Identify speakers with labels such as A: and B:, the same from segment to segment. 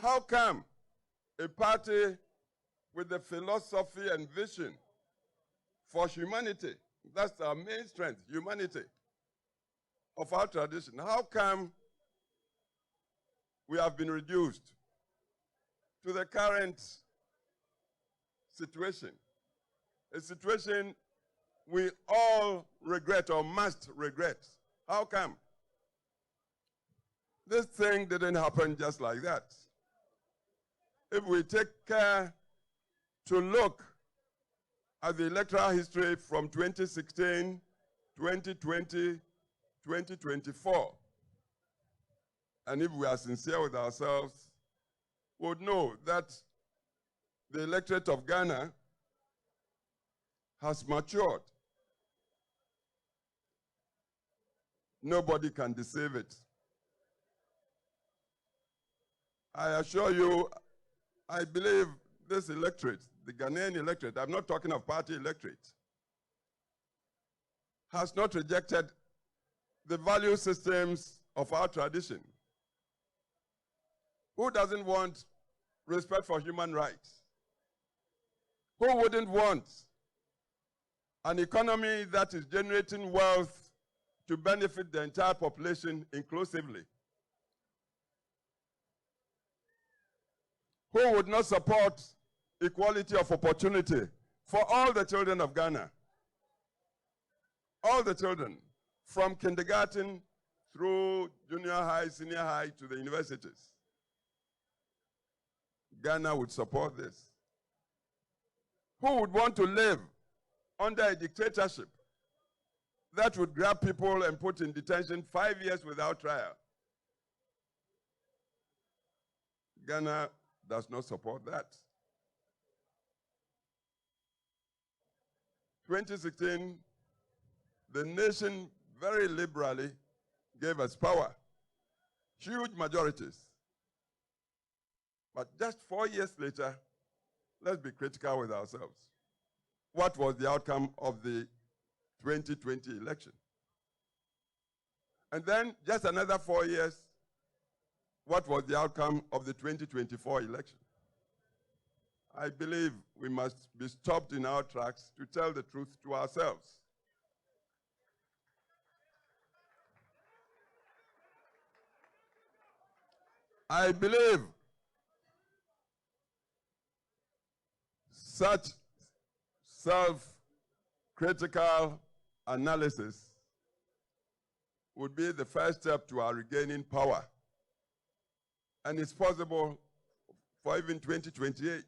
A: How come a party with the philosophy and vision for humanity, that's our main strength, humanity, of our tradition, how come we have been reduced to the current situation, a situation we all regret or must regret? How come? This thing didn't happen just like that. If we take care to look at the electoral history from 2016, 2020, 2024, and if we are sincere with ourselves, we would know that the electorate of Ghana has matured. Nobody can deceive it. I assure you, I believe this electorate, the Ghanaian electorate, I'm not talking of party electorate, has not rejected the value systems of our tradition. Who doesn't want respect for human rights? Who wouldn't want an economy that is generating wealth to benefit the entire population inclusively? Who would not support equality of opportunity for all the children of Ghana? All the children, from kindergarten through junior high, senior high, to the universities. Ghana would support this. Who would want to live under a dictatorship that would grab people and put in detention 5 years without trial? Ghana does not support that. 2016, the nation very liberally gave us power, huge majorities. But just 4 years later, let's be critical with ourselves. What was the outcome of the 2020 election? And then just another 4 years, what was the outcome of the 2024 election? I believe we must be stopped in our tracks to tell the truth to ourselves. I believe such self-critical analysis would be the first step to our regaining power. And it's possible for even 2028.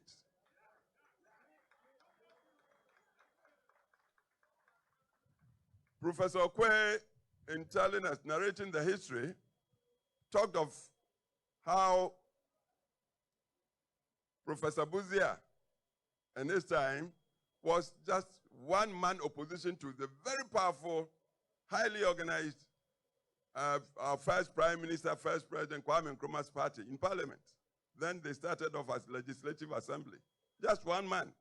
A: Professor Okwe, in telling us, narrating the history, talked of how Professor Busia in his time was just one-man opposition to the very powerful, highly organized, our first Prime Minister, first President Kwame Nkrumah's party in Parliament. Then they started off as Legislative Assembly. Just one man.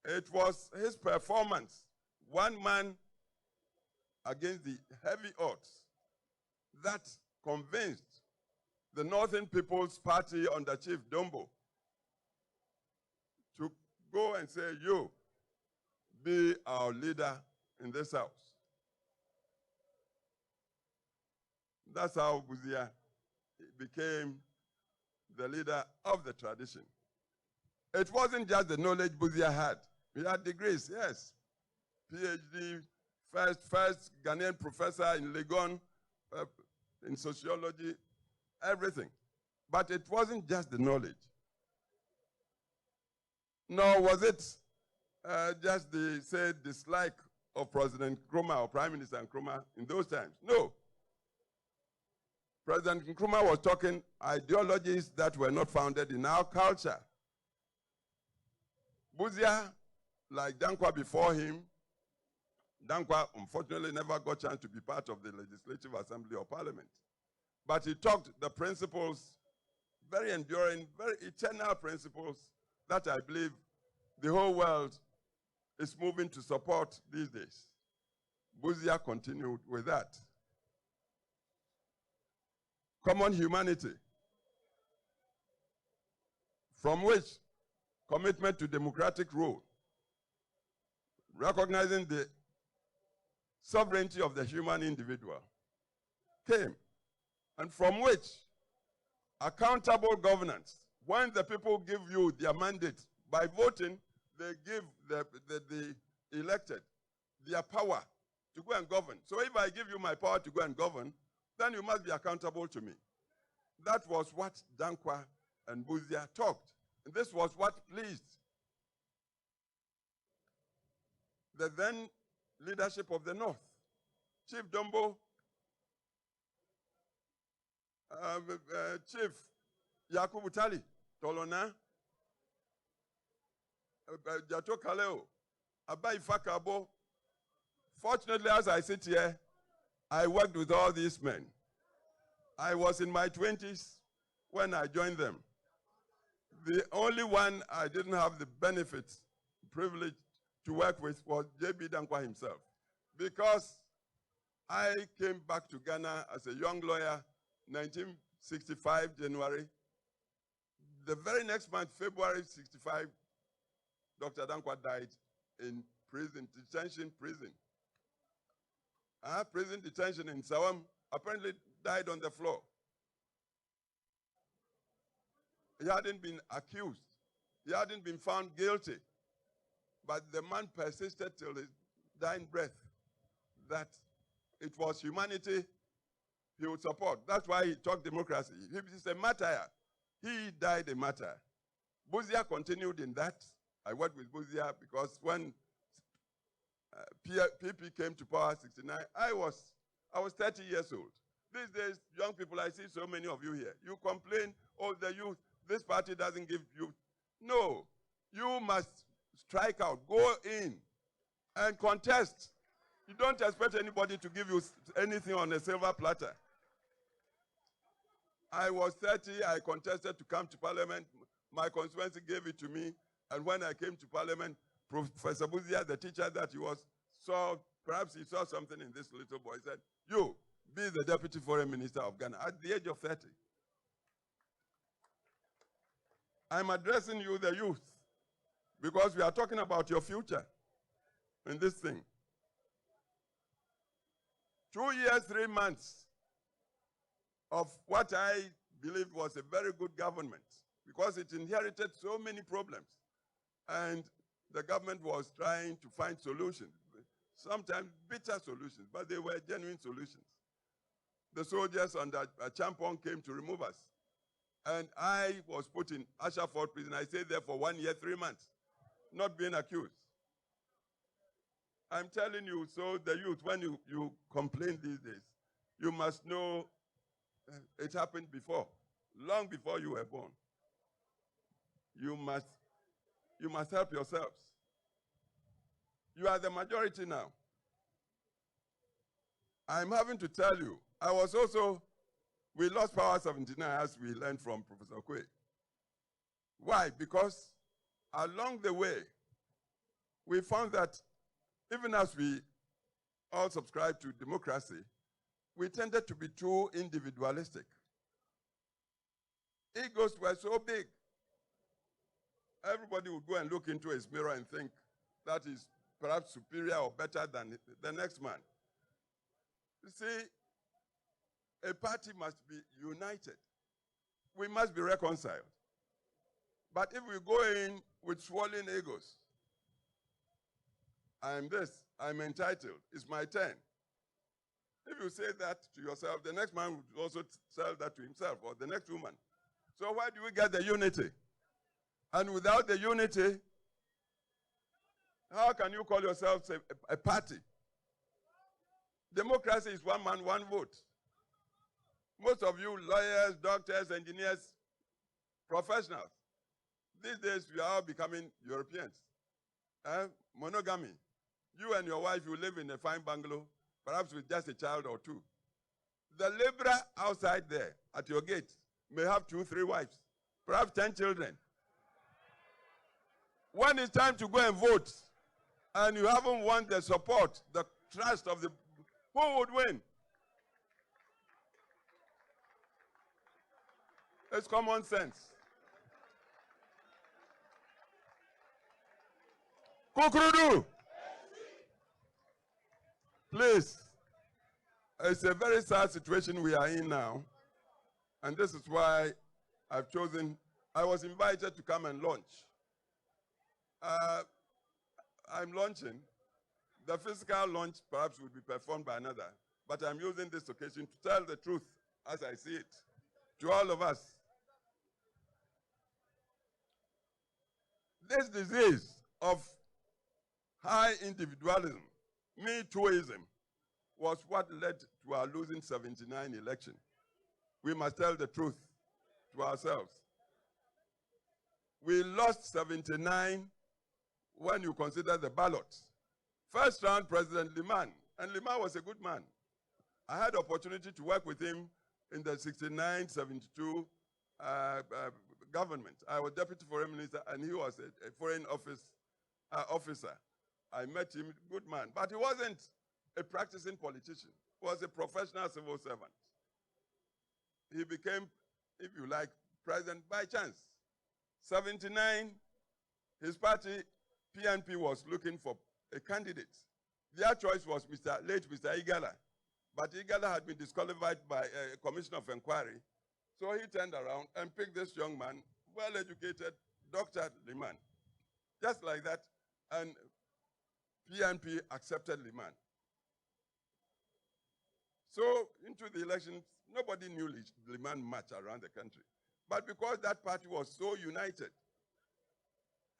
A: It was his performance, one man against the heavy odds, that convinced the Northern People's Party under Chief Dombo to go and say, you, be our leader in this house. That's how Busia became the leader of the tradition. It wasn't just the knowledge Busia had. He had degrees, yes. PhD, first Ghanaian professor in Legon, in sociology, everything. But it wasn't just the knowledge. Nor was it just the, say, dislike of President Nkrumah or Prime Minister Nkrumah in those times. No. President Nkrumah was talking ideologies that were not founded in our culture. Busia, like Dankwa before him, Dankwa unfortunately never got a chance to be part of the Legislative Assembly or Parliament. But he talked the principles, very enduring, very eternal principles that I believe the whole world is moving to support these days. Busia continued with that. Common humanity. from which commitment to democratic rule, recognizing the sovereignty of the human individual came, and from which accountable governance, when the people give you their mandate by voting, they give the elected their power to go and govern. So if I give you my power to go and govern, then you must be accountable to me. That was what Dankwa and Buzia talked. And this was what pleased the then leadership of the North. Chief Dombo, Chief Yakubu Tali, Tolona, Jato Kaleo, Abai Fakabo. Fortunately, as I sit here, I worked with all these men. I was in my 20s when I joined them. The only one I didn't have the benefit, privilege to work with was J.B. Dankwa himself. Because I came back to Ghana as a young lawyer, 1965, January. The very next month, February 65, Dr. Dankwa died in prison, detention prison. Prison detention in Sawam, apparently died on the floor. He hadn't been accused. He hadn't been found guilty. But the man persisted till his dying breath that it was humanity he would support. That's why he talked democracy. He's a martyr. He died a martyr. Buzia continued in that. I worked with Buzia because when PP came to power, 69, I was 30 years old. These days, young people, I see so many of you here. You complain, oh, the youth, this party doesn't give youth. No, you must strike out, go in and contest. You don't expect anybody to give you anything on a silver platter. I was 30, I contested to come to parliament. My constituency gave it to me. And when I came to parliament, Professor Buzia, the teacher that he was, perhaps he saw something in this little boy. He said, you, be the deputy foreign minister of Ghana at the age of 30. I'm addressing you, the youth, because we are talking about your future in this thing. 2 years, 3 months of what I believe was a very good government, because it inherited so many problems. And the government was trying to find solutions, sometimes bitter solutions, but they were genuine solutions. The soldiers under Champon came to remove us. And I was put in Ashford prison. I stayed there for 1 year, 3 months, not being accused. I'm telling you, so the youth, when you complain these days, you must know it happened before, long before you were born. You must help yourselves. You are the majority now. I'm having to tell you, we lost power 79 as we learned from Professor Kwe. Why? Because along the way, we found that even as we all subscribe to democracy, we tended to be too individualistic. Egos were so big. Everybody would go and look into his mirror and think that is perhaps superior or better than the next man. You see, a party must be united. We must be reconciled. But if we go in with swollen egos, I'm this, I'm entitled, it's my turn. If you say that to yourself, the next man would also tell that to himself, or the next woman. So why do we get the unity? And without the unity, how can you call yourselves a party? Democracy is one man, one vote. Most of you lawyers, doctors, engineers, professionals, these days we are all becoming Europeans. Monogamy. You and your wife, you live in a fine bungalow, perhaps with just a child or two. The laborer outside there at your gate may have 2, 3 wives, perhaps 10 children. When it's time to go and vote, and you haven't won the support, the trust of the, who would win? It's common sense. Kukrudu! Please, it's a very sad situation we are in now, and this is why I've chosen, I was invited to come and launch. I'm launching. The physical launch perhaps will be performed by another, but I'm using this occasion to tell the truth as I see it to all of us. This disease of high individualism, me-tooism, was what led to our losing 79 election. We must tell the truth to ourselves. We lost 79 when you consider the ballots. First round, President Liman, and Liman was a good man. I had the opportunity to work with him in the 69-72 government. I was Deputy Foreign Minister, and he was a foreign officer. I met him, good man, but he wasn't a practicing politician. He was a professional civil servant. He became, if you like, president by chance. 79, his party, PNP, was looking for a candidate. Their choice was late Mr. Igala, but Igala had been disqualified by a commission of inquiry. So he turned around and picked this young man, well-educated, Dr. Liman. Just like that, and PNP accepted Liman. So into the elections, nobody knew Liman much around the country. But because that party was so united,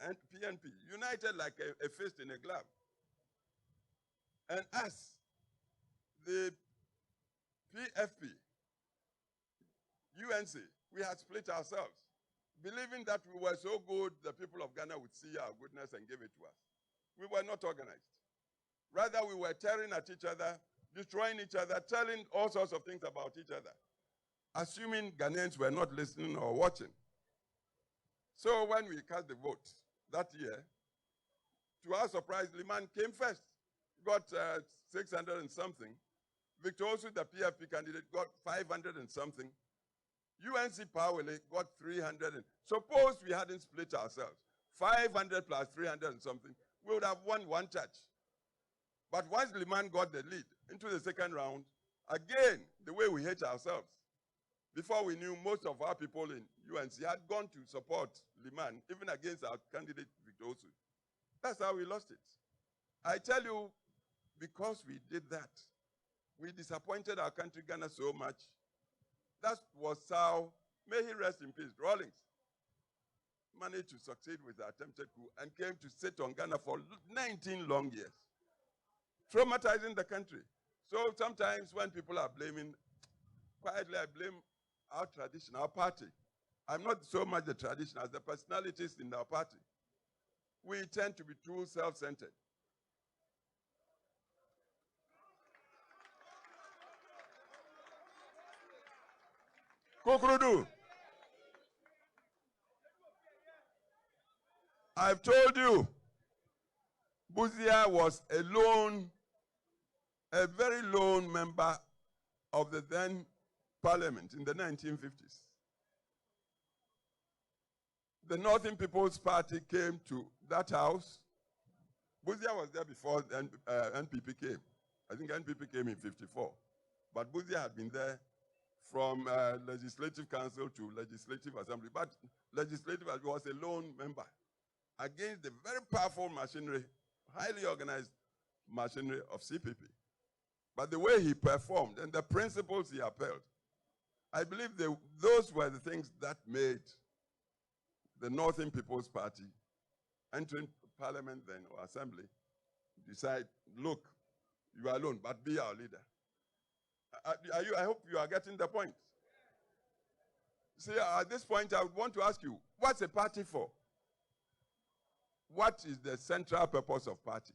A: and PNP, united like a fist in a glove, and us, the PFP, UNC, we had split ourselves, believing that we were so good, the people of Ghana would see our goodness and give it to us. We were not organized. Rather, we were tearing at each other, destroying each other, telling all sorts of things about each other, assuming Ghanaians were not listening or watching. So when we cast the vote that year, to our surprise, Liman came first, got 600 and something. Victor Osu, the PFP candidate, got 500 and something. UNC Powele got 300. Suppose we hadn't split ourselves, 500 plus 300 and something, we would have won one church. But once Liman got the lead into the second round, again, the way we hate ourselves. Before we knew, most of our people in UNC had gone to support Liman, even against our candidate, Victor Osu. That's how we lost it. I tell you, because we did that, we disappointed our country, Ghana, so much. That was how, may he rest in peace, Rawlings managed to succeed with the attempted coup and came to sit on Ghana for 19 long years, traumatizing the country. So sometimes when people are blaming, quietly I blame our tradition, our party. I'm not so much the tradition as the personalities in our party. We tend to be too self-centered. Kukrudu, I've told you, Buzia was a very lone member of the then parliament in the 1950s. The Northern People's Party came to that house. Buzia was there before NPP came. I think NPP came in 54. But Buzia had been there from Legislative Council to Legislative Assembly. But Legislative was a lone member against the very powerful machinery, highly organized machinery of CPP. But the way he performed and the principles he upheld, I believe those were the things that made the Northern People's Party, entering parliament then, or assembly, decide, look, you are alone, but be our leader. I hope you are getting the point. See, at this point, I would want to ask you, what's a party for? What is the central purpose of party?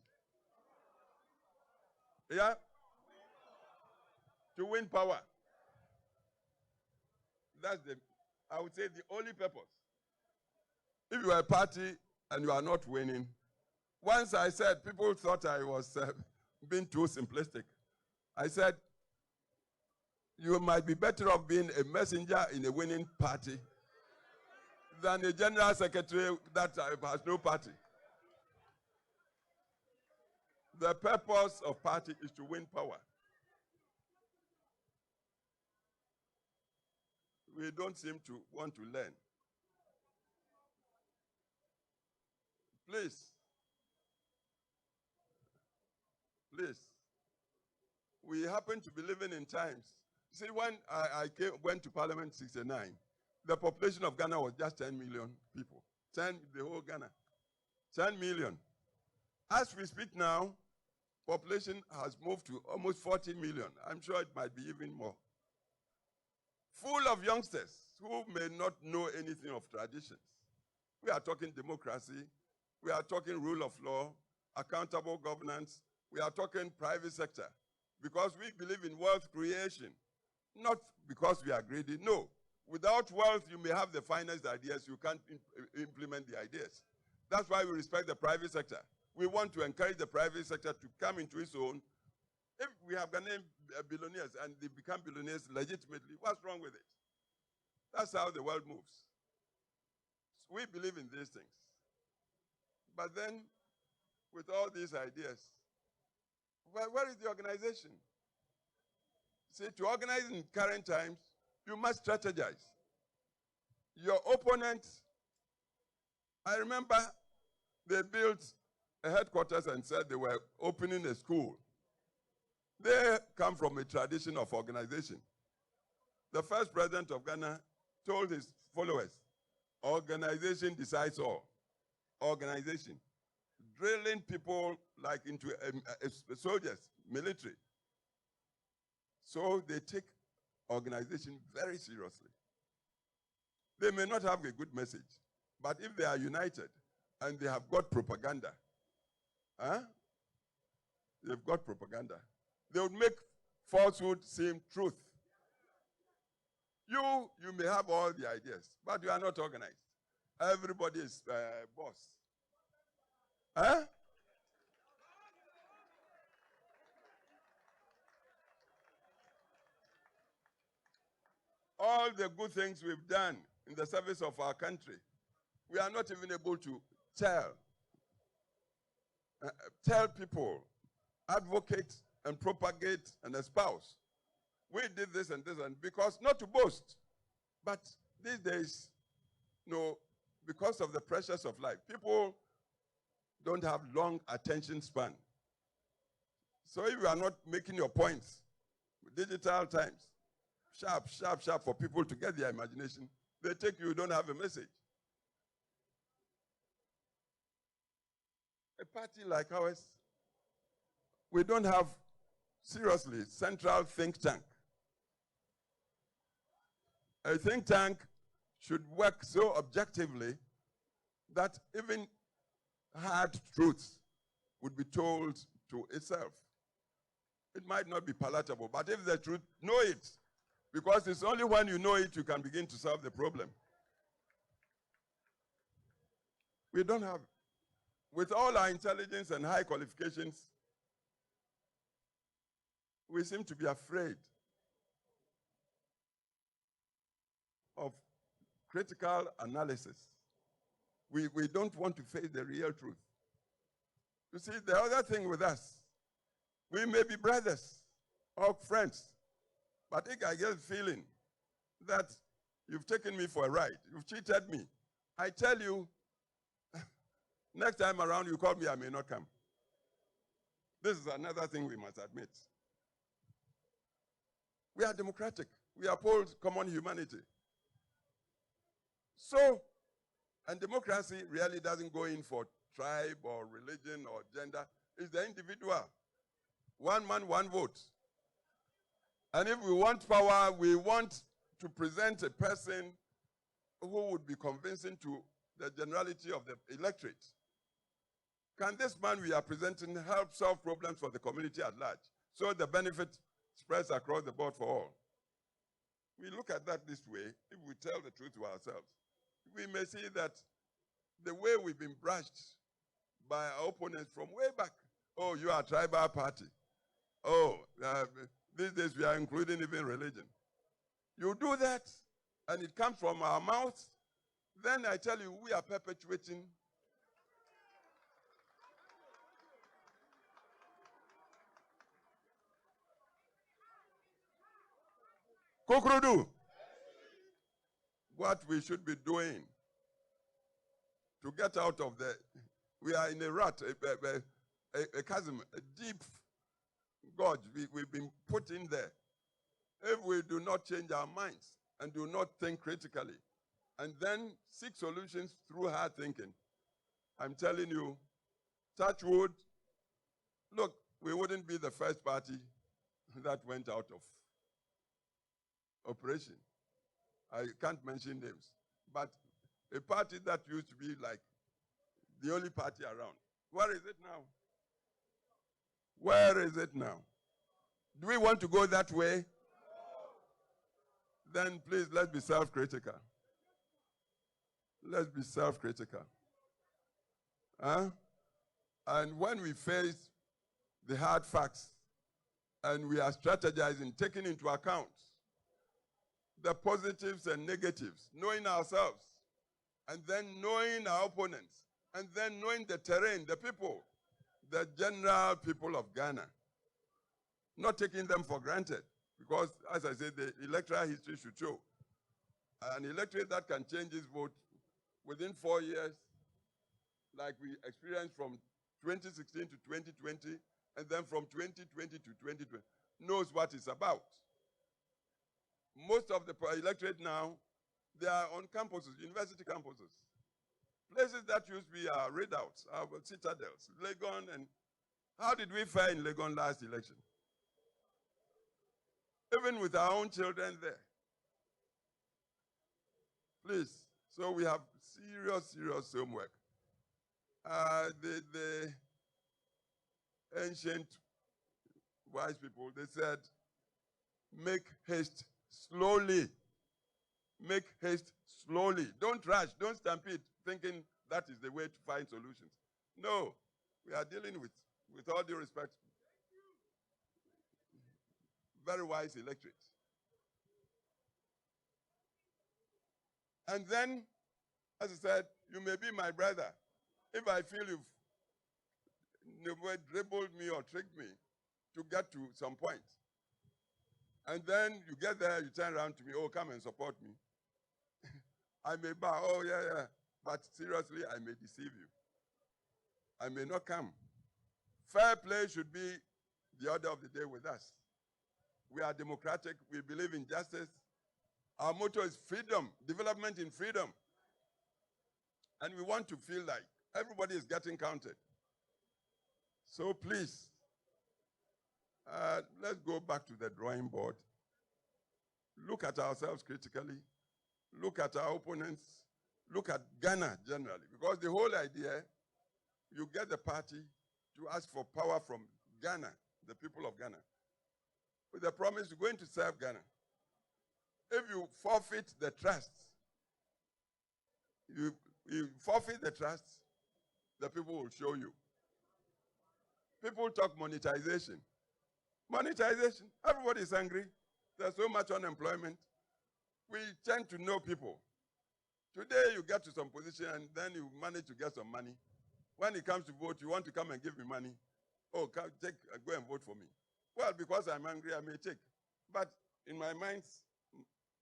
A: Yeah? To win power. That's I would say, the only purpose. If you are a party and you are not winning, once I said, people thought I was being too simplistic. I said, you might be better off being a messenger in a winning party than a general secretary that has no party. The purpose of party is to win power. We don't seem to want to learn. Please. We happen to be living in times. See, when I went to Parliament in 1969, the population of Ghana was just 10 million people. The whole Ghana. 10 million. As we speak now, population has moved to almost 40 million. I'm sure it might be even more. Full of youngsters who may not know anything of traditions. We are talking democracy. We are talking rule of law, accountable governance. We are talking private sector. Because we believe in wealth creation. Not because we are greedy. No. Without wealth, you may have the finest ideas. You can't implement the ideas. That's why we respect the private sector. We want to encourage the private sector to come into its own. If we have Ghanaian billionaires and they become billionaires legitimately, what's wrong with it? That's how the world moves. We believe in these things. But then, with all these ideas, where is the organization? See, to organize in current times, you must strategize. Your opponent, I remember they built a headquarters and said they were opening a school. They come from a tradition of organization. The first president of Ghana told his followers, organization decides all. Organization. Drilling people like into soldiers, military. So they take organization very seriously. They may not have a good message, but if they are united and they have got propaganda, they've got propaganda. They would make falsehood seem truth. You may have all the ideas, but you are not organized. Everybody is boss. Huh? All the good things we've done in the service of our country, we are not even able to tell people, advocate and propagate and espouse. We did this and this, and because not to boast, but these days, because of the pressures of life, people don't have long attention span. So if you are not making your points, digital times, sharp for people to get their imagination, they take you don't have a message. A party like ours, we don't have, seriously, central think tank. A think tank should work so objectively that even hard truths would be told to itself. It might not be palatable, but if the truth, know it. Because it's only when you know it you can begin to solve the problem. We don't have, with all our intelligence and high qualifications, we seem to be afraid of critical analysis. We don't want to face the real truth. You see, the other thing with us, we may be brothers or friends, but I get the feeling that you've taken me for a ride. You've cheated me. I tell you, next time around you call me, I may not come. This is another thing we must admit. We are democratic. We uphold common humanity. So, and democracy really doesn't go in for tribe or religion or gender. It's the individual. One man, one vote. And if we want power, we want to present a person who would be convincing to the generality of the electorate. Can this man we are presenting help solve problems for the community at large, so the benefit spreads across the board for all? We look at that this way. If we tell the truth to ourselves, we may see that the way we've been brushed by our opponents from way back, oh, you are a tribal party. Oh, these days we are including even religion. You do that, and it comes from our mouths, then I tell you, we are perpetuating Kukrudu. What we should be doing to get out of we are in a rut, a chasm, a deep gorge we've been put in there. If we do not change our minds and do not think critically and then seek solutions through hard thinking, I'm telling you, touch wood, look, we wouldn't be the first party that went out of operation. I can't mention names, but a party that used to be like the only party around. Where is it now? Where is it now? Do we want to go that way? Then please, let's be self-critical. Let's be self-critical. Huh? And when we face the hard facts and we are strategizing, taking into account the positives and negatives, knowing ourselves, and then knowing our opponents, and then knowing the terrain, the people, the general people of Ghana, not taking them for granted. Because, as I said, the electoral history should show an electorate that can change its vote within 4 years, like we experienced from 2016 to 2020, and then from 2020 to 2020, knows what it's about. Most of the electorate now, they are on campuses, university campuses. Places that used to be our readouts, our citadels, Legon, and how did we fare in Legon last election? Even with our own children there. Please, so we have serious homework. The ancient wise people, they said, make haste slowly. Make haste slowly. Don't rush, don't stampede, thinking that is the way to find solutions. No, we are dealing with all due respect, very wise electorate. And then, as I said, you may be my brother. If I feel you've dribbled me or tricked me to get to some point, and then you get there, you turn around to me, oh, come and support me. I may bow, oh, yeah, but seriously, I may deceive you. I may not come. Fair play should be the order of the day with us. We are democratic. We believe in justice. Our motto is freedom, development in freedom. And we want to feel like everybody is getting counted. So please, let's go back to the drawing board. Look at ourselves critically. Look at our opponents. Look at Ghana generally. Because the whole idea, you get the party to ask for power from Ghana, the people of Ghana, with the promise you're going to serve Ghana. If you forfeit the trust, you forfeit the trust, the people will show you. People talk monetization. Monetization, everybody is angry. There's so much unemployment. We tend to know people. Today you get to some position and then you manage to get some money. When it comes to vote, you want to come and give me money. Oh, go and vote for me. Well, because I'm angry, I may take. But in my mind's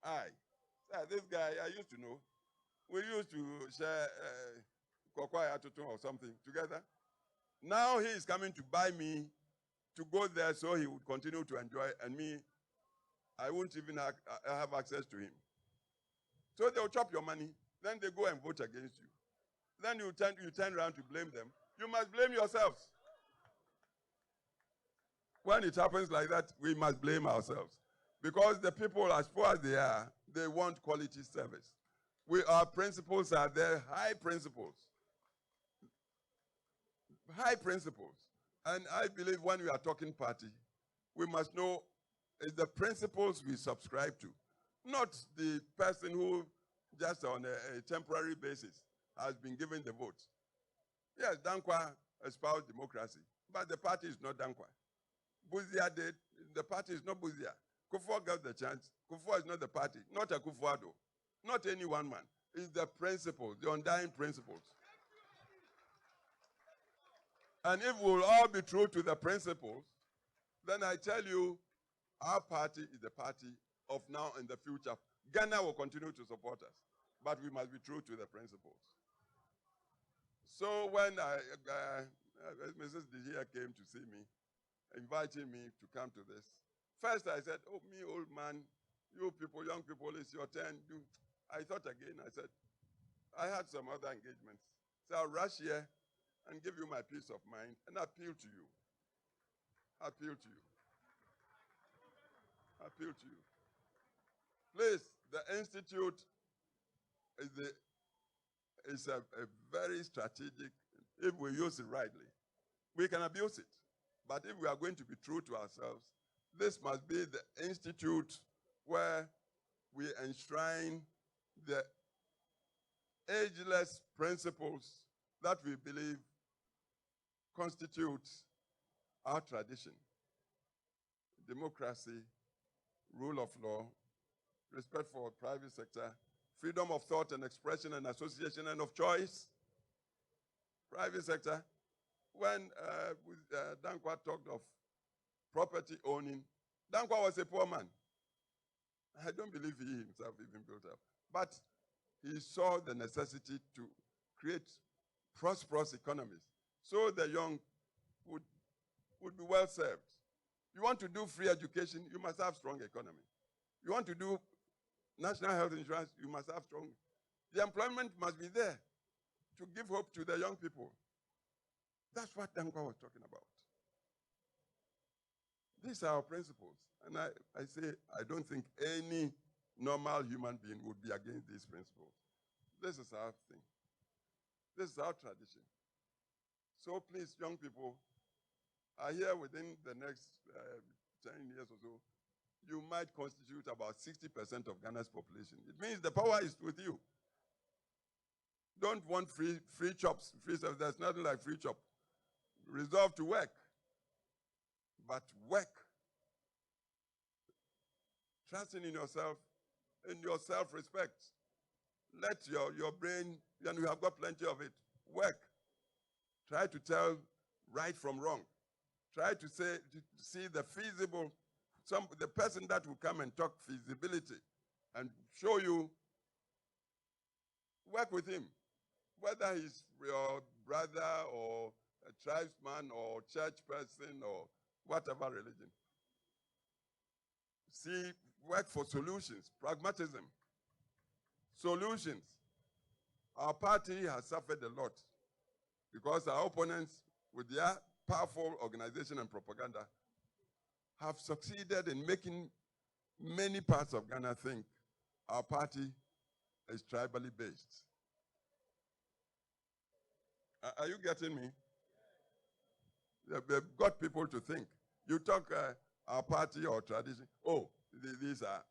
A: eye, this guy I used to know, we used to share or something together. Now he is coming to buy me to go there so he would continue to enjoy, and me, I won't even have access to him. So they'll chop your money, then they go and vote against you. Then you turn around to blame them. You must blame yourselves. When it happens like that, we must blame ourselves. Because the people, as poor as they are, they want quality service. Our principles are there, high principles. High principles. And I believe when we are talking party, we must know it's the principles we subscribe to, not the person who just on a temporary basis has been given the vote. Yes, Dankwa espoused democracy, but the party is not Dankwa. Buzia did, the party is not Buzia. Kufuor got the chance. Kufuor is not the party, not Akuffo Addo, not any one man. It's the principles, the undying principles. And if we'll all be true to the principles, then I tell you, our party is the party of now and the future. Ghana will continue to support us, but we must be true to the principles. So when Mrs. Dijia came to see me, inviting me to come to this, first I said, oh, me old man, you people, young people, it's your turn. I thought again, I said, I had some other engagements. So I'll rush here and give you my peace of mind and appeal to you. Appeal to you. Appeal to you. Please, the Institute is a very strategic, if we use it rightly. We can abuse it. But if we are going to be true to ourselves, this must be the institute where we enshrine the ageless principles that we believe constitute our tradition. Democracy, rule of law, respect for private sector, freedom of thought and expression and association and of choice. Private sector, when Dankwa talked of property owning, Dankwa was a poor man. I don't believe he himself even built up. But he saw the necessity to create prosperous economies so the young would be well served. You want to do free education, you must have strong economy. You want to do national health insurance, you must have strong. The employment must be there to give hope to the young people. That's what Dankwa was talking about. These are our principles. And I say, I don't think any normal human being would be against these principles. This is our thing. This is our tradition. So please, young people, are here within the next 10 years or so, you might constitute about 60% of Ghana's population. It means the power is with you. Don't want free chops, free stuff. There's nothing like free chop. Resolve to work, but work. Trusting in yourself, in your self-respect. Let your brain, and you have got plenty of it, work. Try to tell right from wrong. Try to see the feasible, the person that will come and talk feasibility and show you, work with him. Whether he's your brother or a tribesman or church person or whatever religion. See, work for solutions, pragmatism. Solutions. Our party has suffered a lot because our opponents, with their powerful organization and propaganda, have succeeded in making many parts of Ghana think our party is tribally based. Are you getting me? They've got people to think. You talk our party or tradition, oh, these are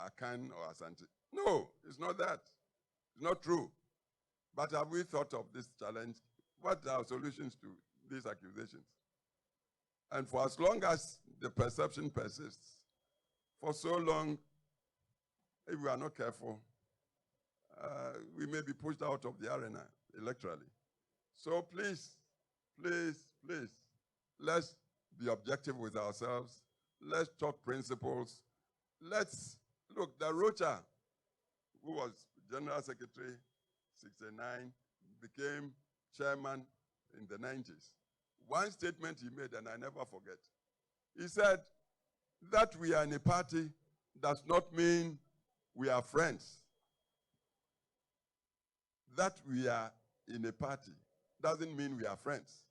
A: Akan or Asante. No, it's not that. It's not true. But have we thought of this challenge? What are our solutions to these accusations? And for as long as the perception persists, for so long, if we are not careful, we may be pushed out of the arena electorally. So please, please, please, let's be objective with ourselves. Let's talk principles. Let's, look, the Rocha, who was General Secretary, 69, became chairman in the 90s. One statement he made, and I never forget. He said, that we are in a party does not mean we are friends. That we are in a party doesn't mean we are friends.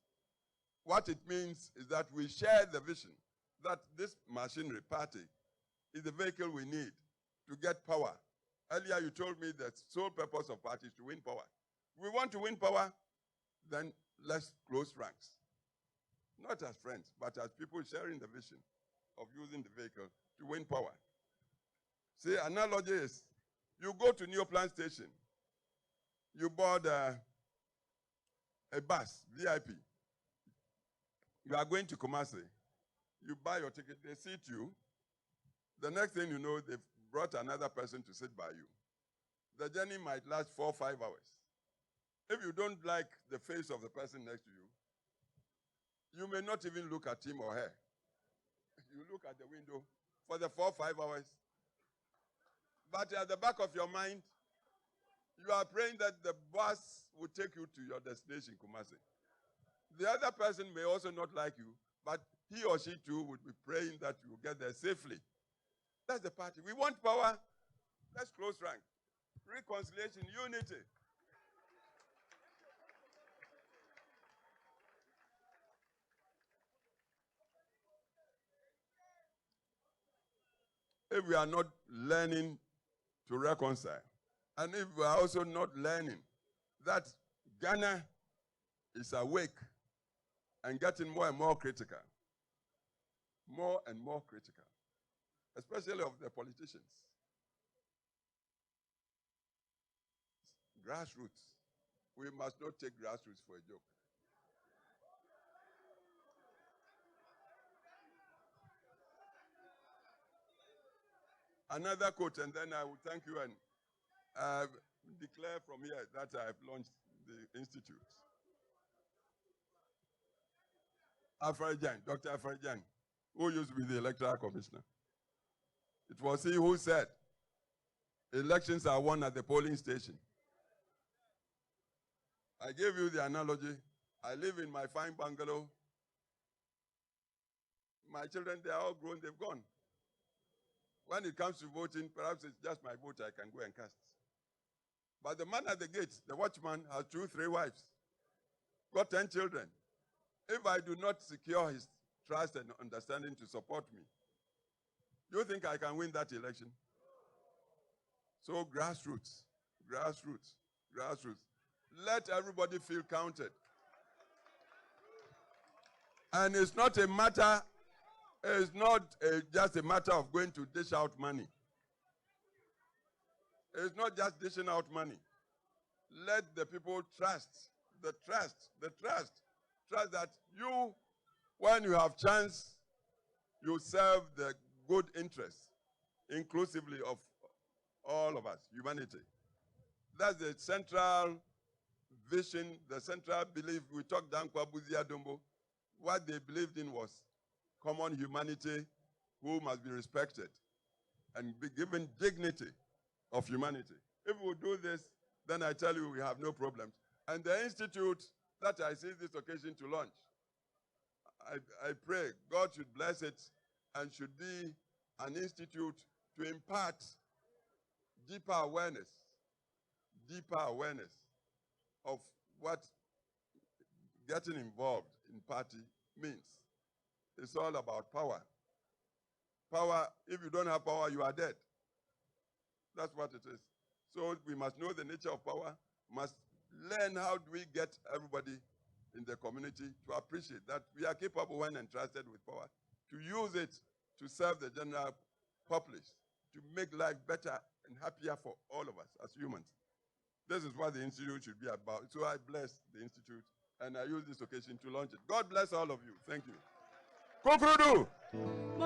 A: What it means is that we share the vision that this machinery party is the vehicle we need to get power. Earlier you told me that sole purpose of party is to win power. We want to win power, then let's close ranks. Not as friends, but as people sharing the vision of using the vehicle to win power. See, analogy is, you go to Neoplan Station, you board a bus, VIP. You are going to Kumasi. You buy your ticket, they seat you. The next thing you know, they've brought another person to sit by you. The journey might last 4 or 5 hours. If you don't like the face of the person next to you, you may not even look at him or her. You look at the window for the 4 or 5 hours. But at the back of your mind, you are praying that the bus will take you to your destination, Kumasi. The other person may also not like you, but he or she too would be praying that you will get there safely. That's the party. We want power. Let's close rank. Reconciliation, unity. If we are not learning to reconcile, and if we are also not learning that Ghana is awake and getting more and more critical, especially of the politicians. Grassroots. We must not take grassroots for a joke. Another quote, and then I will thank you and declare from here that I have launched the institute. Dr. Afarajan, who used to be the electoral commissioner. It was he who said, elections are won at the polling station. I gave you the analogy. I live in my fine bungalow. My children, they are all grown, they've gone. When it comes to voting, perhaps it's just my vote I can go and cast. But the man at the gate, the watchman, has 2, 3 wives, got 10 children. If I do not secure his trust and understanding to support me, do you think I can win that election? So grassroots. Let everybody feel counted. And it's not just a matter of going to dish out money. It's not just dishing out money. Let the people trust that you, when you have chance, you serve the good interests, inclusively of all of us, humanity. That's the central vision, the central belief. We talked down Kwabuzia Dumbo. What they believed in was common humanity who must be respected and be given dignity of humanity. If we do this, then I tell you we have no problems. And the institute that I see this occasion to launch, I pray God should bless it and should be an institute to impart deeper awareness of what getting involved in party means. It's all about power. Power, if you don't have power, you are dead. That's what it is. So we must know the nature of power, must learn how do we get everybody in the community to appreciate that we are capable when entrusted with power, to use it to serve the general populace, to make life better and happier for all of us as humans. This is what the institute should be about. So I bless the institute, and I use this occasion to launch it. God bless all of you. Thank you. Kuffour Emotionally.